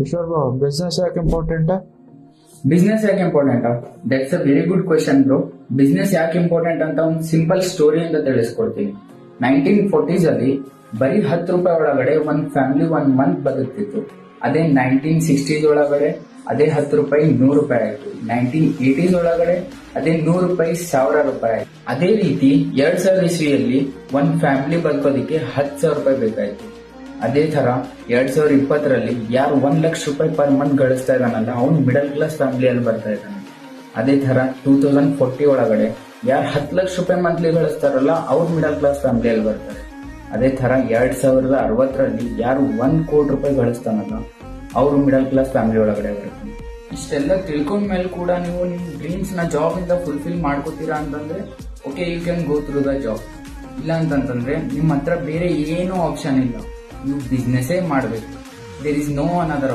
Eshwar bro, business ಯಾಕೆ important? Business ಯಾಕೆ important? That's a very good question bro. Business ಯಾಕೆ important ಅಂತ ಒಂದು ಸಿಂಪಲ್ ಸ್ಟೋರಿಯಿಂದ ತಿಳಿಸ್ಕೊಡ್ತೀನಿ. 1940s ಅಲ್ಲಿ ಬರೀ 10 ರೂಪಾಯಿ ಒಳಗಡೆ ಒಂದ್ ಫ್ಯಾಮಿಲಿ 1 ಮಂತ್ ಬದುಕ್ತಿತ್ತು. ಅದೇ 1960s ಒಳಗಡೆ ಅದೇ 10 ರೂಪಾಯಿ 100 ರೂಪಾಯಿ ಆಯ್ತು. 1980s ಒಳಗಡೆ ಅದೇ 100 ರೂಪಾಯಿ 1000 ರೂಪಾಯಿ ಆಯ್ತು. ಅದೇ ರೀತಿ 2000 ಇಸ್ವಿಯಲ್ಲಿ ಒಂದ್ ಫ್ಯಾಮಿಲಿ ಬದುಕೋದಿಕ್ಕೆ 10,000 ರೂಪಾಯಿ ಬೇಕಾಯ್ತು. ಅದೇ ತರ 2020ರಲ್ಲಿ ಯಾರು 1 ಲಕ್ಷ ರೂಪಾಯಿ ಪರ್ ಮಂತ್ ಗಳಿಸ್ತಾ ಇದ್ದಾನಲ್ಲ, ಅವ್ನು ಮಿಡಲ್ ಕ್ಲಾಸ್ ಫ್ಯಾಮಿಲಿಯಲ್ಲಿ ಬರ್ತಾ ಇದ್ದಾನೆ. ಅದೇ ತರ 2040 ಒಳಗಡೆ ಯಾರು 10 ಲಕ್ಷ ರೂಪಾಯಿ ಮಂತ್ಲಿ ಗಳಿಸ್ತಾರಲ್ಲ, ಅವ್ರು ಮಿಡಲ್ ಕ್ಲಾಸ್ ಫ್ಯಾಮಿಲಿಯಲ್ಲಿ ಬರ್ತಾರೆ. ಅದೇ ತರ 2060ರಲ್ಲಿ ಯಾರು 1 ಕೋಟಿ ರೂಪಾಯಿ ಗಳಿಸ್ತಾನಲ್ಲ, ಅವರು ಮಿಡಲ್ ಕ್ಲಾಸ್ ಫ್ಯಾಮಿಲಿ ಒಳಗಡೆ ಬರ್ತಾರೆ. ಇಷ್ಟೆಲ್ಲ ತಿಳ್ಕೊಂಡ ಮೇಲೆ ಕೂಡ ನೀವು ನಿಮ್ ಡ್ರೀಮ್ಸ್ ನ ಜಾಬ್ ಇಂದ ಫುಲ್ಫಿಲ್ ಮಾಡ್ಕೋತೀರಾ ಅಂತಂದ್ರೆ okay, you can go through the job. ಇಲ್ಲ ಅಂತಂತಂದ್ರೆ ನಿಮ್ಮ ಹತ್ರ ಬೇರೆ ಏನೂ ಆಪ್ಷನ್ ಇಲ್ಲ, ನೀವು ಬಿಸ್ನೆಸ್ಸೇ ಮಾಡಬೇಕು. There is no another